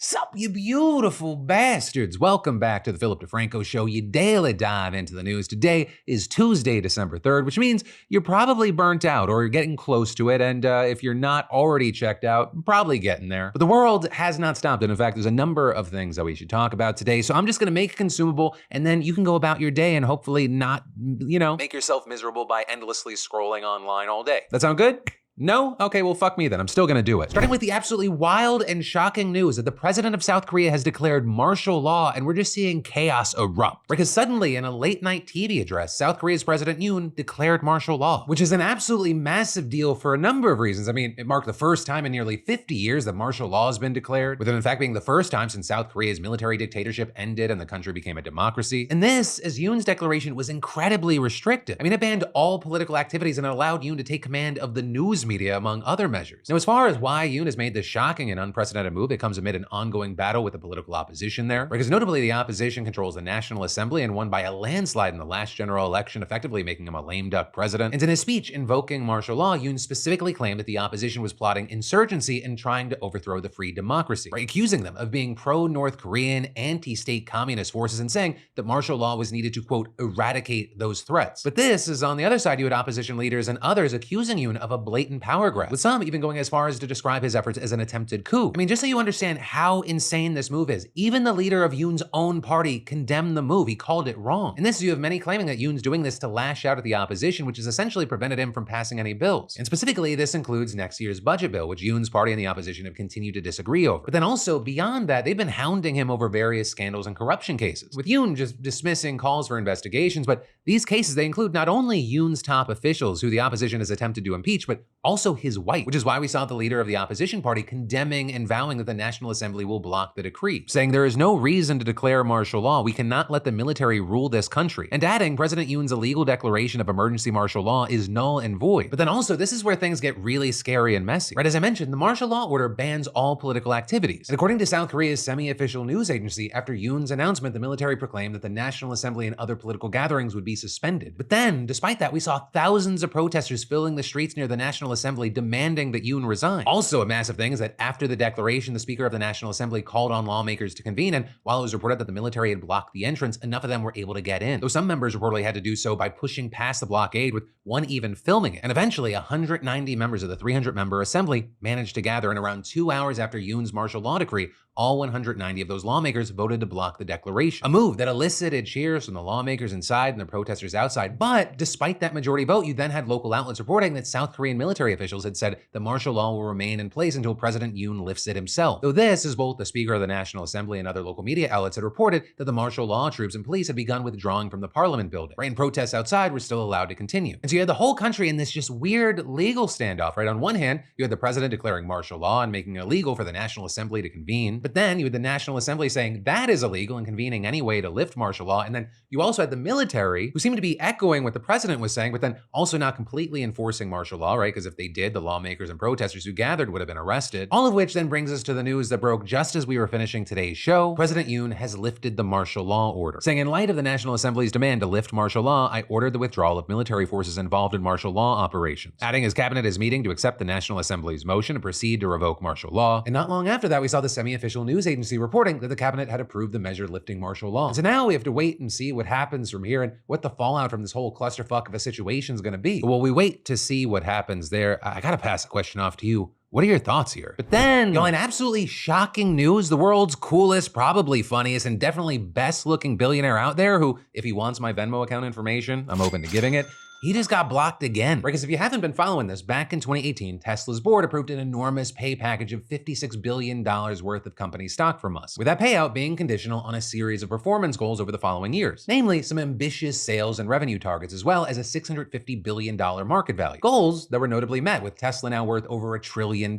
Sup, you beautiful bastards. Welcome back to the Philip DeFranco Show, your daily dive into the news. Today is Tuesday, December 3rd, which means you're probably burnt out or you're getting close to it. And if you're not already checked out, probably getting there. But the world has not stopped. And in fact, there's a number of things that we should talk about today. So I'm just going to make it consumable and then you can go about your day and hopefully not, make yourself miserable by endlessly scrolling online all day. That sound good? No? Okay, well, fuck me then. I'm still gonna do it. Starting with the absolutely wild and shocking news that the president of South Korea has declared martial law, and we're just seeing chaos erupt. Because suddenly, in a late night TV address, South Korea's President Yoon declared martial law, which is an absolutely massive deal for a number of reasons. I mean, it marked the first time in nearly 50 years that martial law has been declared, with it in fact being the first time since South Korea's military dictatorship ended and the country became a democracy. And this, as Yoon's declaration, was incredibly restrictive. I mean, it banned all political activities and allowed Yoon to take command of the news media, among other measures. Now, as far as why Yoon has made this shocking and unprecedented move, it comes amid an ongoing battle with the political opposition there, because notably the opposition controls the National Assembly and won by a landslide in the last general election, effectively making him a lame duck president. And in his speech invoking martial law, Yoon specifically claimed that the opposition was plotting insurgency and trying to overthrow the free democracy, accusing them of being pro-North Korean, anti-state communist forces and saying that martial law was needed to, quote, eradicate those threats. But this is on the other side, you had opposition leaders and others accusing Yoon of a blatant power grab, with some even going as far as to describe his efforts as an attempted coup. I mean, just so you understand how insane this move is, even the leader of Yoon's own party condemned the move. He called it wrong. And this, you have many claiming that Yoon's doing this to lash out at the opposition, which has essentially prevented him from passing any bills. And specifically, this includes next year's budget bill, which Yoon's party and the opposition have continued to disagree over. But then also, beyond that, they've been hounding him over various scandals and corruption cases, with Yoon just dismissing calls for investigations. But these cases, they include not only Yoon's top officials, who the opposition has attempted to impeach, but also his wife, which is why we saw the leader of the opposition party condemning and vowing that the National Assembly will block the decree, saying there is no reason to declare martial law. We cannot let the military rule this country. And adding President Yoon's illegal declaration of emergency martial law is null and void. But then also, this is where things get really scary and messy. Right, as I mentioned, the martial law order bans all political activities. And according to South Korea's semi-official news agency, after Yoon's announcement, the military proclaimed that the National Assembly and other political gatherings would be suspended. But then, despite that, we saw thousands of protesters filling the streets near the National Assembly demanding that Yoon resign. Also a massive thing is that after the declaration, the Speaker of the National Assembly called on lawmakers to convene, and while it was reported that the military had blocked the entrance, enough of them were able to get in, though some members reportedly had to do so by pushing past the blockade, with one even filming it. And eventually, 190 members of the 300-member assembly managed to gather, and around 2 hours after Yoon's martial law decree, all 190 of those lawmakers voted to block the declaration. A move that elicited cheers from the lawmakers inside and the protesters outside. But despite that majority vote, you then had local outlets reporting that South Korean military officials had said the martial law will remain in place until President Yoon lifts it himself. Though this is both the Speaker of the National Assembly and other local media outlets had reported that the martial law troops and police had begun withdrawing from the Parliament building, and protests outside were still allowed to continue. And so you had the whole country in this just weird legal standoff, right? On one hand, you had the president declaring martial law and making it illegal for the National Assembly to convene. But then you had the National Assembly saying that is illegal and convening anyway to lift martial law. And then you also had the military, who seemed to be echoing what the president was saying, but then also not completely enforcing martial law, right? Because if they did, the lawmakers and protesters who gathered would have been arrested. All of which then brings us to the news that broke just as we were finishing today's show. President Yoon has lifted the martial law order, saying, in light of the National Assembly's demand to lift martial law, I ordered the withdrawal of military forces involved in martial law operations. Adding his cabinet is meeting to accept the National Assembly's motion to proceed to revoke martial law. And not long after that, we saw the semi-official news agency reporting that the cabinet had approved the measure lifting martial law. And so now we have to wait and see what happens from here and what the fallout from this whole clusterfuck of a situation is going to be. But while we wait to see what happens there, I gotta pass the question off to you. What are your thoughts here? But then, in absolutely shocking news, the world's coolest, probably funniest, and definitely best looking billionaire out there, who, if he wants my Venmo account information, I'm open to giving it, he just got blocked again. Because if you haven't been following this, back in 2018, Tesla's board approved an enormous pay package of $56 billion worth of company stock from Musk, with that payout being conditional on a series of performance goals over the following years, namely some ambitious sales and revenue targets, as well as a $650 billion market value. Goals that were notably met, with Tesla now worth over $1 trillion,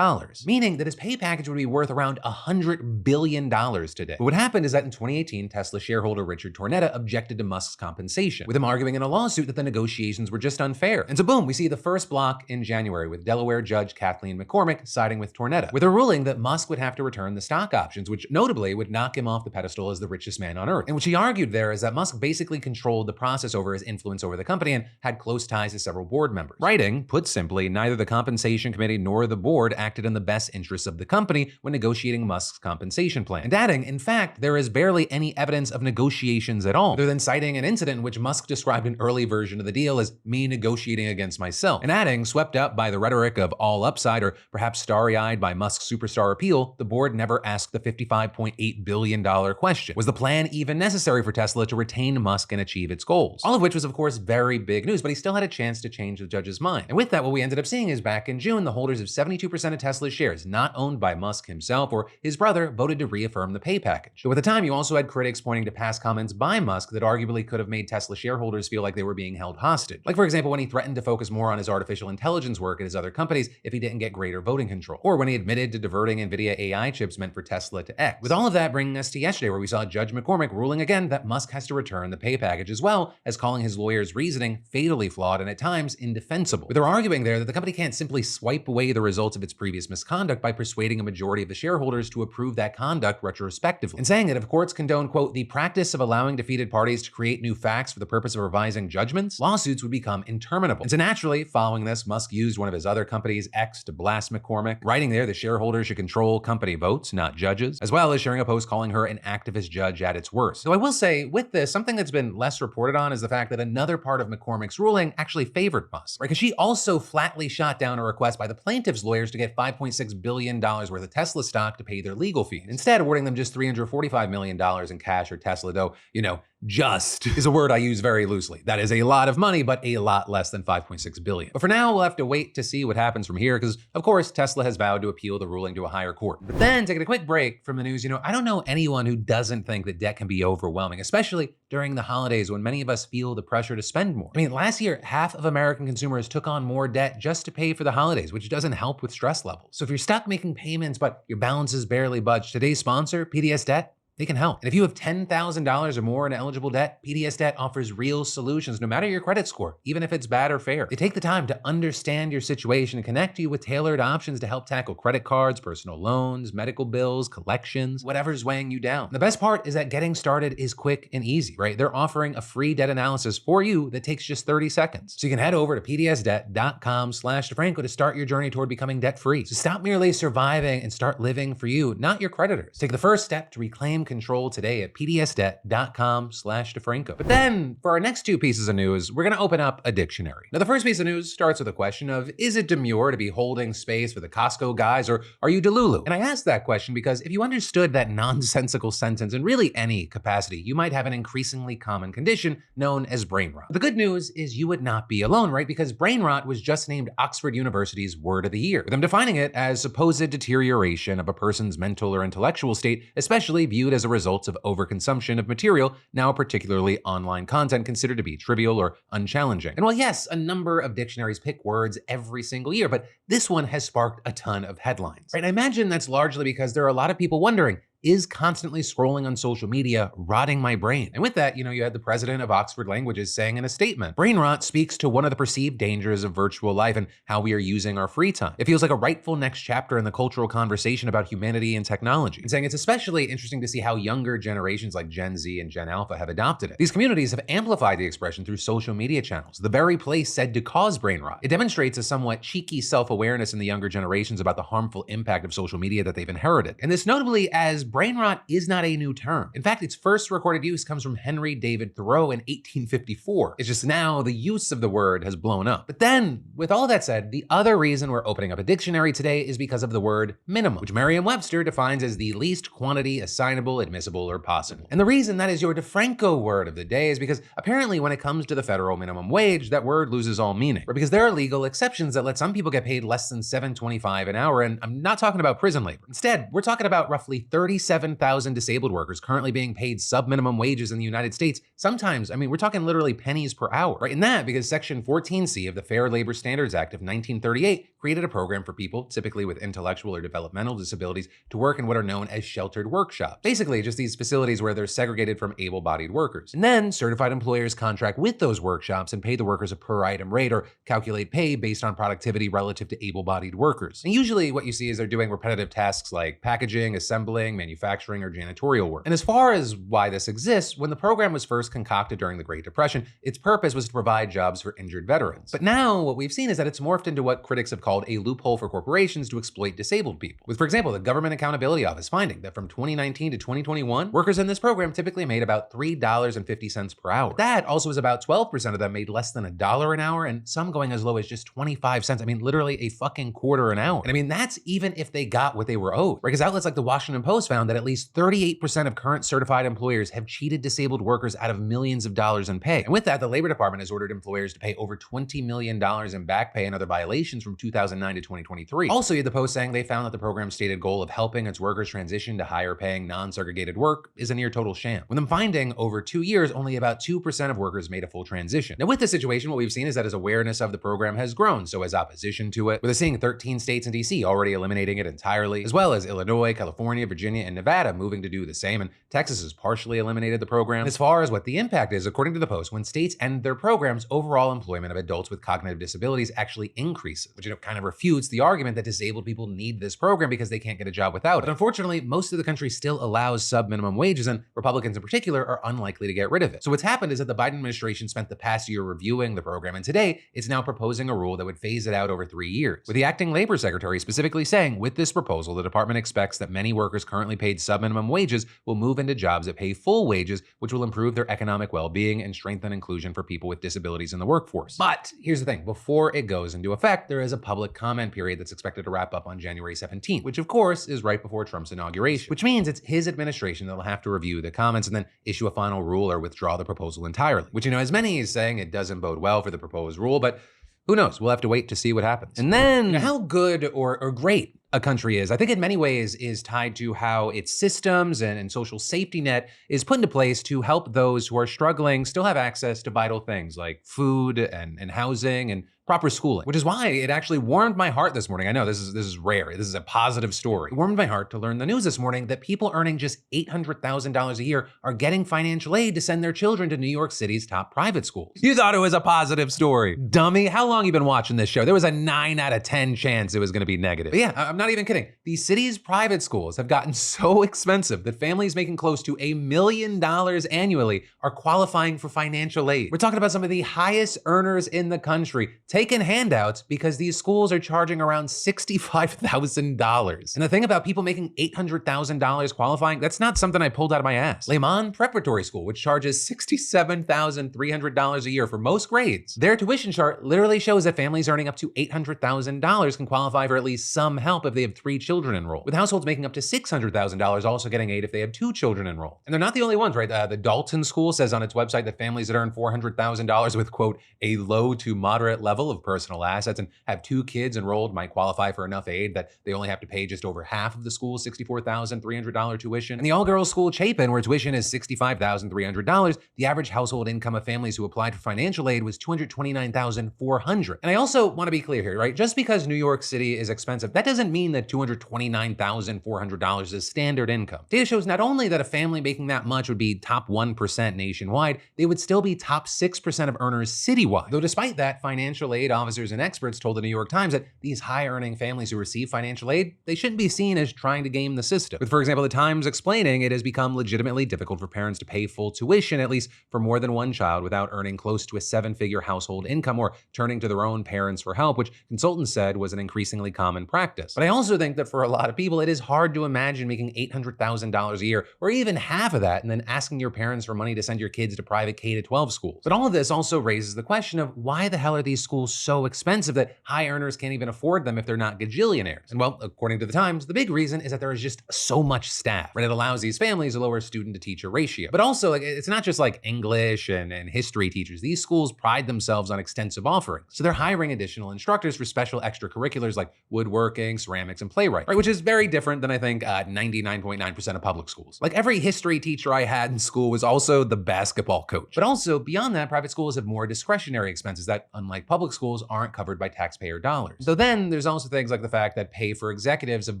meaning that his pay package would be worth around $100 billion today. But what happened is that in 2018, Tesla shareholder Richard Tornetta objected to Musk's compensation, with him arguing in a lawsuit that the negotiations negotiations were just unfair. And so boom, we see the first block in January with Delaware Judge Kathleen McCormick siding with Tornetta, with a ruling that Musk would have to return the stock options, which notably would knock him off the pedestal as the richest man on earth. And what she argued there is that Musk basically controlled the process over his influence over the company and had close ties to several board members. Writing, put simply, neither the compensation committee nor the board acted in the best interests of the company when negotiating Musk's compensation plan. And adding, in fact, there is barely any evidence of negotiations at all, other than citing an incident in which Musk described an early version of the deal as me negotiating against myself. And adding, swept up by the rhetoric of all upside, or perhaps starry-eyed by Musk's superstar appeal, the board never asked the $55.8 billion question. Was the plan even necessary for Tesla to retain Musk and achieve its goals? All of which was, of course, very big news, but he still had a chance to change the judge's mind. And with that, what we ended up seeing is back in June, the holders of 72% of Tesla's shares, not owned by Musk himself or his brother, voted to reaffirm the pay package. Though at the time, you also had critics pointing to past comments by Musk that arguably could have made Tesla shareholders feel like they were being held hostage. Like, for example, when he threatened to focus more on his artificial intelligence work at his other companies if he didn't get greater voting control, or when he admitted to diverting NVIDIA AI chips meant for Tesla to X. With all of that bringing us to yesterday, where we saw Judge McCormick ruling again that Musk has to return the pay package, as well as calling his lawyer's reasoning fatally flawed and at times indefensible. With her arguing there that the company can't simply swipe away the results of its previous misconduct by persuading a majority of the shareholders to approve that conduct retrospectively, and saying that if courts condone, quote, the practice of allowing defeated parties to create new facts for the purpose of revising judgments, lawsuits would become interminable. And so naturally, following this, Musk used one of his other companies, X, to blast McCormick, writing there the shareholders should control company votes, not judges, as well as sharing a post calling her an activist judge at its worst. So I will say, with this, something that's been less reported on is the fact that another part of McCormick's ruling actually favored Musk, right? Because she also flatly shot down a request by the plaintiff's lawyers to get $5.6 billion worth of Tesla stock to pay their legal fee, instead awarding them just $345 million in cash or Tesla, though, you know, just is a word I use very loosely. That is a lot of money, but a lot less than $5.6 billion. But for now, we'll have to wait to see what happens from here, because of course, Tesla has vowed to appeal the ruling to a higher court. But then, taking a quick break from the news, I don't know anyone who doesn't think that debt can be overwhelming, especially during the holidays when many of us feel the pressure to spend more. I mean, last year, half of American consumers took on more debt just to pay for the holidays, which doesn't help with stress levels. So if you're stuck making payments, but your balance is barely budged, today's sponsor, PDS Debt, they can help. And if you have $10,000 or more in eligible debt, PDS Debt offers real solutions, no matter your credit score, even if it's bad or fair. They take the time to understand your situation and connect you with tailored options to help tackle credit cards, personal loans, medical bills, collections, whatever's weighing you down. And the best part is that getting started is quick and easy, right? They're offering a free debt analysis for you that takes just 30 seconds. So you can head over to pdsdebt.com/DeFranco to start your journey toward becoming debt-free. So stop merely surviving and start living for you, not your creditors. Take the first step to reclaim control today at pdsdebt.com/DeFranco. But then, for our next two pieces of news, we're going to open up a dictionary. Now, the first piece of news starts with a question of, is it demure to be holding space for the Costco guys, or are you Delulu? And I asked that question because if you understood that nonsensical sentence in really any capacity, you might have an increasingly common condition known as brain rot. The good news is you would not be alone, right? Because brain rot was just named Oxford University's word of the year, with them defining it as supposed deterioration of a person's mental or intellectual state, especially viewed as a result of overconsumption of material, now particularly online content considered to be trivial or unchallenging. And while yes, a number of dictionaries pick words every single year, but this one has sparked a ton of headlines. Right? And I imagine that's largely because there are a lot of people wondering, is constantly scrolling on social media rotting my brain? And with that, you had the president of Oxford Languages saying in a statement, brain rot speaks to one of the perceived dangers of virtual life and how we are using our free time. It feels like a rightful next chapter in the cultural conversation about humanity and technology. And saying it's especially interesting to see how younger generations like Gen Z and Gen Alpha have adopted it. These communities have amplified the expression through social media channels, the very place said to cause brain rot. It demonstrates a somewhat cheeky self-awareness in the younger generations about the harmful impact of social media that they've inherited. And this notably as brain rot is not a new term. In fact, its first recorded use comes from Henry David Thoreau in 1854. It's just now the use of the word has blown up. But then, with all that said, the other reason we're opening up a dictionary today is because of the word minimum, which Merriam-Webster defines as the least quantity assignable, admissible, or possible. And the reason that is your DeFranco word of the day is because apparently when it comes to the federal minimum wage, that word loses all meaning. Or because there are legal exceptions that let some people get paid less than $7.25 an hour, and I'm not talking about prison labor. Instead, we're talking about roughly 30 37,000 disabled workers currently being paid subminimum wages in the United States. Sometimes, I mean, we're talking literally pennies per hour, right? And that because Section 14C of the Fair Labor Standards Act of 1938 created a program for people, typically with intellectual or developmental disabilities, to work in what are known as sheltered workshops. Basically, just these facilities where they're segregated from able-bodied workers. And then certified employers contract with those workshops and pay the workers a per item rate or calculate pay based on productivity relative to able-bodied workers. And usually what you see is they're doing repetitive tasks like packaging, assembling, manufacturing, or janitorial work. And as far as why this exists, when the program was first concocted during the Great Depression, its purpose was to provide jobs for injured veterans. But now what we've seen is that it's morphed into what critics have called a loophole for corporations to exploit disabled people. With, for example, the Government Accountability Office finding that from 2019 to 2021, workers in this program typically made about $3.50 per hour. That also is about 12% of them made less than $1 an hour, and some going as low as just 25 cents. I mean, literally a fucking quarter an hour. And I mean, that's even if they got what they were owed, right? Because outlets like the Washington Post found that at least 38% of current certified employers have cheated disabled workers out of millions of dollars in pay. And with that, the Labor Department has ordered employers to pay over $20 million in back pay and other violations from 2009 to 2023. Also, you had the Post saying they found that the program's stated goal of helping its workers transition to higher paying, non-segregated work is a near total sham. With them finding over 2 years, only about 2% of workers made a full transition. Now, with this situation, what we've seen is that as awareness of the program has grown, so has opposition to it, with us seeing 13 states and DC already eliminating it entirely, as well as Illinois, California, Virginia, and Nevada moving to do the same, and Texas has partially eliminated the program. As far as what the impact is, according to the Post, when states end their programs, overall employment of adults with cognitive disabilities actually increases, which kind of refutes the argument that disabled people need this program because they can't get a job without it. But unfortunately, most of the country still allows sub-minimum wages, and Republicans in particular are unlikely to get rid of it. So what's happened is that the Biden administration spent the past year reviewing the program, and today it's now proposing a rule that would phase it out over 3 years, with the acting labor secretary specifically saying, with this proposal, the department expects that many workers currently paid sub-minimum wages will move into jobs that pay full wages, which will improve their economic well-being and strengthen inclusion for people with disabilities in the workforce. But here's the thing, before it goes into effect, there is a public comment period that's expected to wrap up on January 17th, which of course is right before Trump's inauguration, which means it's his administration that'll have to review the comments and then issue a final rule or withdraw the proposal entirely, which, as many is saying, it doesn't bode well for the proposed rule, but who knows? We'll have to wait to see what happens. And then how good or great a country is, I think in many ways is tied to how its systems and social safety net is put into place to help those who are struggling still have access to vital things like food and housing and proper schooling, which is why it actually warmed my heart this morning. I know this is rare. This is a positive story. It warmed my heart to learn the news this morning that people earning just $800,000 a year are getting financial aid to send their children to New York City's top private schools. You thought it was a positive story. Dummy, how long you been watching this show? There was a 9 out of 10 chance it was gonna be negative. But yeah, I'm not even kidding. The city's private schools have gotten so expensive that families making close to $1 million annually are qualifying for financial aid. We're talking about some of the highest earners in the country taking handouts because these schools are charging around $65,000. And the thing about people making $800,000 qualifying, that's not something I pulled out of my ass. Lehman Preparatory School, which charges $67,300 a year for most grades, their tuition chart literally shows that families earning up to $800,000 can qualify for at least some help if they have 3 children enrolled, with households making up to $600,000 also getting aid if they have 2 children enrolled. And they're not the only ones, right? The Dalton School says on its website that families that earn $400,000 with, quote, a low to moderate level of personal assets and have 2 kids enrolled might qualify for enough aid that they only have to pay just over half of the school's $64,300 tuition. And the all-girls school Chapin, where tuition is $65,300, the average household income of families who applied for financial aid was $229,400. And I also want to be clear here, right? Just because New York City is expensive, that doesn't mean that $229,400 is standard income. Data shows not only that a family making that much would be top 1% nationwide, they would still be top 6% of earners citywide. Though despite that, financial aid officers and experts told the New York Times that these high-earning families who receive financial aid, they shouldn't be seen as trying to game the system. With, for example, the Times explaining it has become legitimately difficult for parents to pay full tuition, at least for more than one child, without earning close to a 7-figure household income or turning to their own parents for help, which consultants said was an increasingly common practice. But I also think that for a lot of people, it is hard to imagine making $800,000 a year, or even half of that, and then asking your parents for money to send your kids to private K-12 schools. But all of this also raises the question of why the hell are these schools schools so expensive that high earners can't even afford them if they're not gajillionaires? And well, according to the Times, the big reason is that there is just so much staff, right? It allows these families a lower student to teacher ratio. But also, it's not just like English and history teachers. These schools pride themselves on extensive offerings. So they're hiring additional instructors for special extracurriculars like woodworking, ceramics, and playwriting, right? Which is very different than I think 99.9% of public schools. Like every history teacher I had in school was also the basketball coach. But also beyond that, private schools have more discretionary expenses that, unlike public schools, aren't covered by taxpayer dollars. So then there's also things like the fact that pay for executives have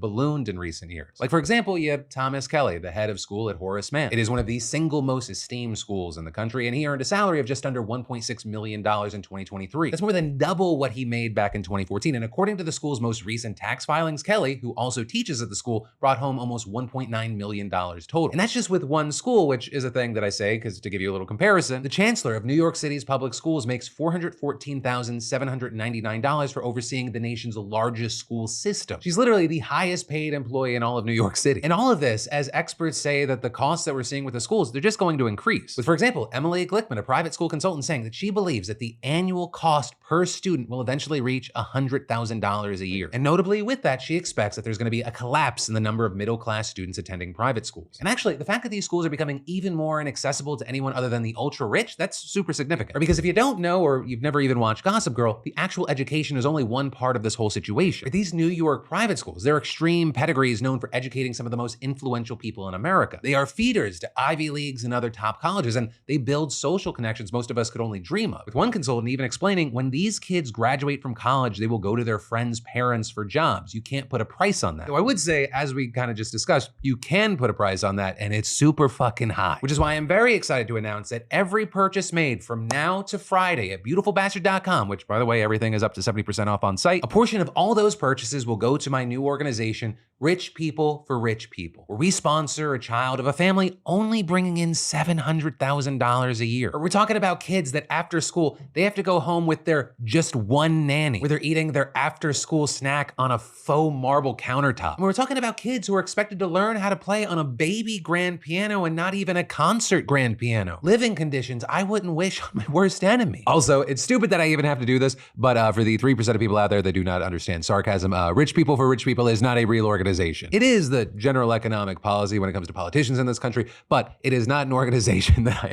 ballooned in recent years. Like for example, you have Thomas Kelly, the head of school at Horace Mann. It is one of the single most esteemed schools in the country, and he earned a salary of just under $1.6 million in 2023. That's more than double what he made back in 2014. And according to the school's most recent tax filings, Kelly, who also teaches at the school, brought home almost $1.9 million total. And that's just with one school, which is a thing that I say because to give you a little comparison, the chancellor of New York City's public schools makes $414,799 for overseeing the nation's largest school system. She's literally the highest paid employee in all of New York City. And all of this, as experts say that the costs that we're seeing with the schools, they're just going to increase. With, for example, Emily Glickman, a private school consultant, saying that she believes that the annual cost per student will eventually reach $100,000 a year. And notably with that, she expects that there's going to be a collapse in the number of middle-class students attending private schools. And actually, the fact that these schools are becoming even more inaccessible to anyone other than the ultra-rich, that's super significant. Because if you don't know or you've never even watched Gossip Girl, the actual education is only one part of this whole situation. These New York private schools, their extreme pedigree is known for educating some of the most influential people in America. They are feeders to Ivy Leagues and other top colleges, and they build social connections most of us could only dream of. With one consultant even explaining, when these kids graduate from college, they will go to their friends' parents for jobs. You can't put a price on that. So I would say, as we kind of just discussed, you can put a price on that, and it's super fucking high. Which is why I'm very excited to announce that every purchase made from now to Friday at beautifulbastard.com, which by the way, everything is up to 70% off on site, a portion of all those purchases will go to my new organization, Rich People for Rich People, where we sponsor a child of a family only bringing in $700,000 a year. Or we're talking about kids that after school, they have to go home with their just one nanny, where they're eating their after school snack on a faux marble countertop. And we're talking about kids who are expected to learn how to play on a baby grand piano and not even a concert grand piano. Living conditions I wouldn't wish on my worst enemy. Also, it's stupid that I even have to do this, but for the 3% of people out there that do not understand sarcasm, Rich People for Rich People is not a real organization. It is the general economic policy when it comes to politicians in this country, but it is not an organization that I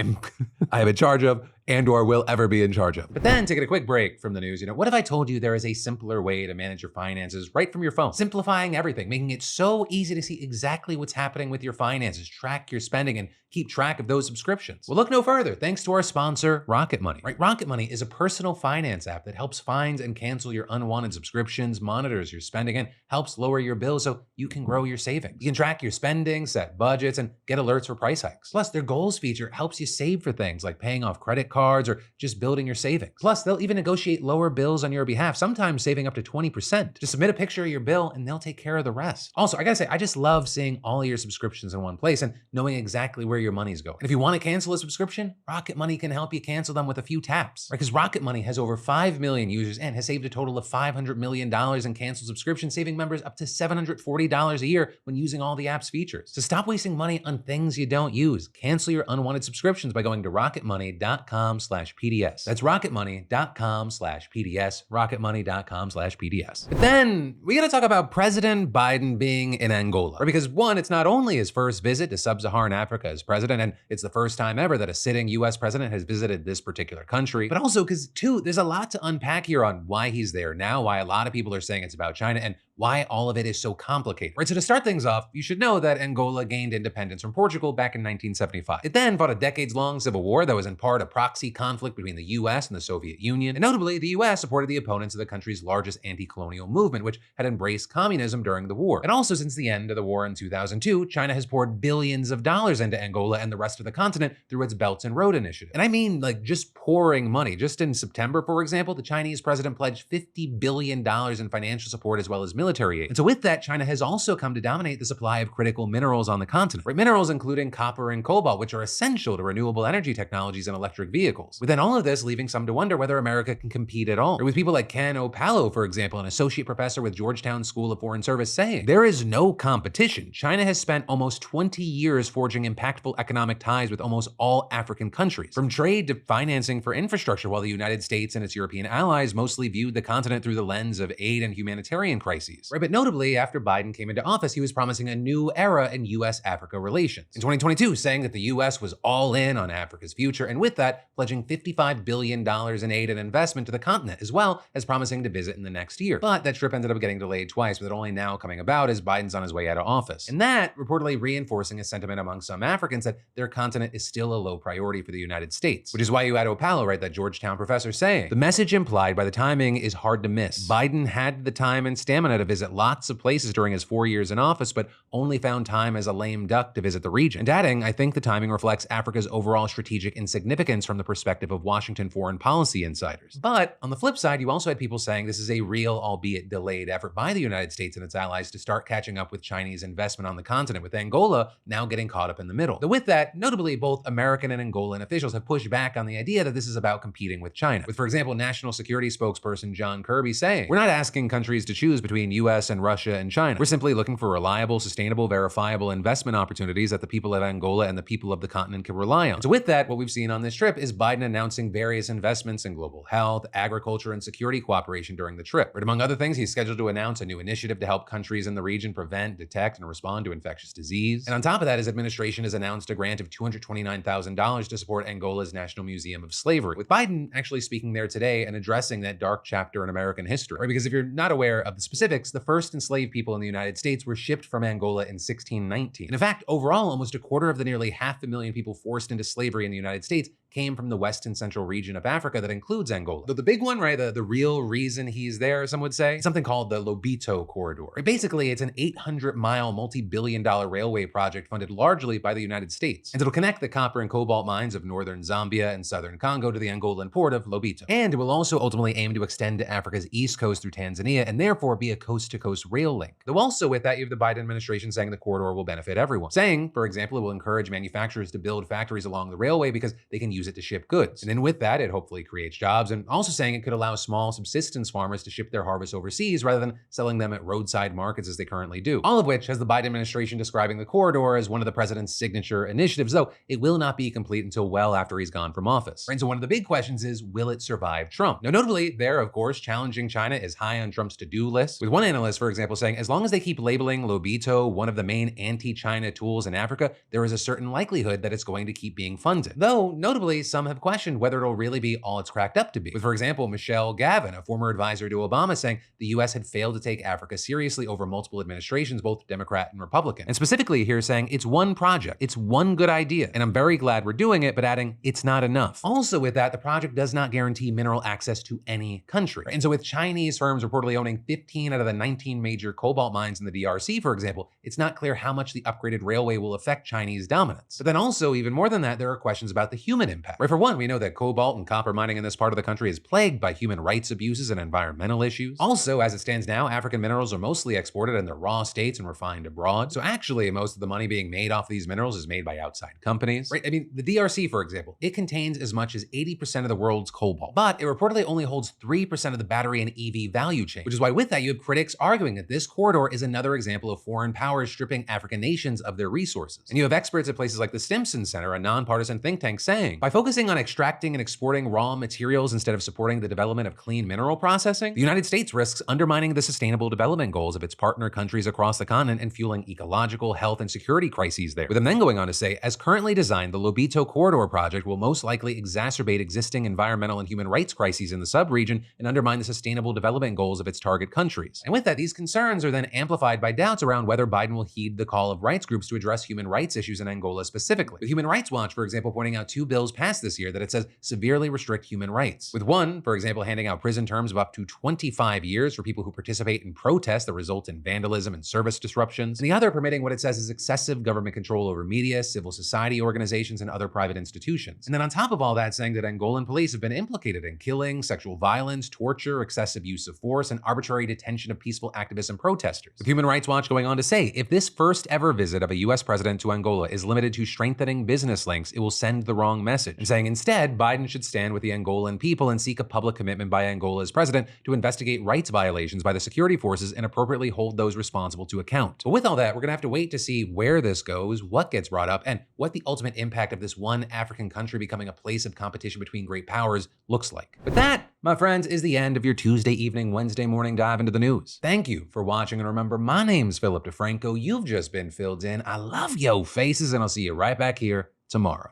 am in charge of and or will ever be in charge of. But then, taking a quick break from the news, what if I told you there is a simpler way to manage your finances right from your phone? Simplifying everything, making it so easy to see exactly what's happening with your finances, track your spending, and keep track of those subscriptions. Well, look no further, thanks to our sponsor, Rocket Money. Right? Rocket Money is a personal finance app that helps find and cancel your unwanted subscriptions, monitors your spending, and helps lower your bills so you can grow your savings. You can track your spending, set budgets, and get alerts for price hikes. Plus, their goals feature helps you save for things like paying off credit cards or just building your savings. Plus, they'll even negotiate lower bills on your behalf, sometimes saving up to 20%. Just submit a picture of your bill and they'll take care of the rest. Also, I gotta say, I just love seeing all of your subscriptions in one place and knowing exactly where your money's going. And if you want to cancel a subscription, Rocket Money can help you cancel them with a few taps. Right? Because Rocket Money has over 5 million users and has saved a total of $500 million in canceled subscriptions, saving members up to $740 a year when using all the app's features. So stop wasting money on things you don't use. Cancel your unwanted subscriptions by going to rocketmoney.com/PDS. That's rocketmoney.com/PDS, rocketmoney.com/PDS. But then we gotta talk about President Biden being in Angola. Right? Because one, it's not only his first visit to sub-Saharan Africa as president, and it's the first time ever that a sitting US president has visited this particular country, but also because two, there's a lot to unpack here on why he's there now, why a lot of people are saying it's about China, and why all of it is so complicated. Right, so to start things off, you should know that Angola gained independence from Portugal back in 1975. It then fought a decades-long civil war that was in part a proxy conflict between the US and the Soviet Union. And notably, the US supported the opponents of the country's largest anti-colonial movement, which had embraced communism during the war. And also, since the end of the war in 2002, China has poured billions of dollars into Angola and the rest of the continent through its Belt and Road Initiative. And I mean, like, just pouring money. Just in September, for example, the Chinese president pledged $50 billion in financial support as well as military military aid. And so with that, China has also come to dominate the supply of critical minerals on the continent. Right? Minerals including copper and cobalt, which are essential to renewable energy technologies and electric vehicles. Within all of this, leaving some to wonder whether America can compete at all. Or with people like Ken Opalo, for example, an associate professor with Georgetown School of Foreign Service, saying, there is no competition. China has spent almost 20 years forging impactful economic ties with almost all African countries, from trade to financing for infrastructure, while the United States and its European allies mostly viewed the continent through the lens of aid and humanitarian crises. Right? But notably, after Biden came into office, he was promising a new era in US-Africa relations. In 2022, saying that the US was all in on Africa's future, and with that, pledging $55 billion in aid and investment to the continent, as well as promising to visit in the next year. But that trip ended up getting delayed twice, with it only now coming about as Biden's on his way out of office. And that reportedly reinforcing a sentiment among some Africans that their continent is still a low priority for the United States. Which is why you had Opalo, right, that Georgetown professor, saying, the message implied by the timing is hard to miss. Biden had the time and stamina to visit lots of places during his 4 years in office, but only found time as a lame duck to visit the region. And adding, I think the timing reflects Africa's overall strategic insignificance from the perspective of Washington foreign policy insiders. But on the flip side, you also had people saying this is a real, albeit delayed, effort by the United States and its allies to start catching up with Chinese investment on the continent, with Angola now getting caught up in the middle. Though with that, notably, both American and Angolan officials have pushed back on the idea that this is about competing with China, with, for example, national security spokesperson John Kirby saying, we're not asking countries to choose between US and Russia and China. We're simply looking for reliable, sustainable, verifiable investment opportunities that the people of Angola and the people of the continent can rely on. And so with that, what we've seen on this trip is Biden announcing various investments in global health, agriculture, and security cooperation during the trip. But among other things, he's scheduled to announce a new initiative to help countries in the region prevent, detect, and respond to infectious disease. And on top of that, his administration has announced a grant of $229,000 to support Angola's National Museum of Slavery, with Biden actually speaking there today and addressing that dark chapter in American history. Right? Because if you're not aware of the specifics, the first enslaved people in the United States were shipped from Angola in 1619. And in fact, overall, almost a quarter of the nearly 500,000 people forced into slavery in the United States came from the west and central region of Africa that includes Angola. Though the big one, right, the real reason he's there, some would say, something called the Lobito Corridor. Right? Basically, it's an 800-mile, multi-billion-dollar railway project funded largely by the United States. And it'll connect the copper and cobalt mines of northern Zambia and southern Congo to the Angolan port of Lobito. And it will also ultimately aim to extend to Africa's east coast through Tanzania and therefore be a coast-to-coast rail link. Though also with that, you have the Biden administration saying the corridor will benefit everyone. Saying, for example, it will encourage manufacturers to build factories along the railway because they can use it to ship goods. And then with that, it hopefully creates jobs, and also saying it could allow small subsistence farmers to ship their harvests overseas rather than selling them at roadside markets as they currently do. All of which has the Biden administration describing the corridor as one of the president's signature initiatives, though it will not be complete until well after he's gone from office. Right? And so one of the big questions is, will it survive Trump? Now, notably, there, of course, challenging China is high on Trump's to-do list, with one analyst, for example, saying as long as they keep labeling Lobito one of the main anti-China tools in Africa, there is a certain likelihood that it's going to keep being funded. Though, notably, some have questioned whether it'll really be all it's cracked up to be. With, for example, Michelle Gavin, a former advisor to Obama, saying the US had failed to take Africa seriously over multiple administrations, both Democrat and Republican. And specifically here saying it's one project, it's one good idea, and I'm very glad we're doing it, but adding it's not enough. Also with that, the project does not guarantee mineral access to any country. And so with Chinese firms reportedly owning 15 out of the 19 major cobalt mines in the DRC, for example, it's not clear how much the upgraded railway will affect Chinese dominance. But then also, even more than that, there are questions about the human impact. Right? For one, we know that cobalt and copper mining in this part of the country is plagued by human rights abuses and environmental issues. Also, as it stands now, African minerals are mostly exported in their raw states and refined abroad. So actually, most of the money being made off these minerals is made by outside companies. Right? I mean, the DRC, for example, it contains as much as 80% of the world's cobalt, but it reportedly only holds 3% of the battery and EV value chain, which is why with that, you have critics arguing that this corridor is another example of foreign powers stripping African nations of their resources. And you have experts at places like the Stimson Center, a nonpartisan think tank, saying, by focusing on extracting and exporting raw materials instead of supporting the development of clean mineral processing, the United States risks undermining the sustainable development goals of its partner countries across the continent and fueling ecological, health, and security crises there. With them then going on to say, as currently designed, the Lobito Corridor project will most likely exacerbate existing environmental and human rights crises in the sub-region and undermine the sustainable development goals of its target countries. And with that, these concerns are then amplified by doubts around whether Biden will heed the call of rights groups to address human rights issues in Angola specifically. With Human Rights Watch, for example, pointing out 2 bills passed this year that it says severely restrict human rights. With one, for example, handing out prison terms of up to 25 years for people who participate in protests that result in vandalism and service disruptions, and the other permitting what it says is excessive government control over media, civil society organizations, and other private institutions. And then on top of all that, saying that Angolan police have been implicated in killing, sexual violence, torture, excessive use of force, and arbitrary detention of of peaceful activists and protesters. With Human Rights Watch going on to say, if this first ever visit of a US president to Angola is limited to strengthening business links, it will send the wrong message. And saying instead, Biden should stand with the Angolan people and seek a public commitment by Angola's president to investigate rights violations by the security forces and appropriately hold those responsible to account. But with all that, we're gonna have to wait to see where this goes, what gets brought up, and what the ultimate impact of this one African country becoming a place of competition between great powers looks like. But that, my friends, is the end of your Tuesday evening, Wednesday morning dive into the news. Thank you for watching, and remember, my name's Philip DeFranco. You've just been filled in. I love yo faces, and I'll see you right back here tomorrow.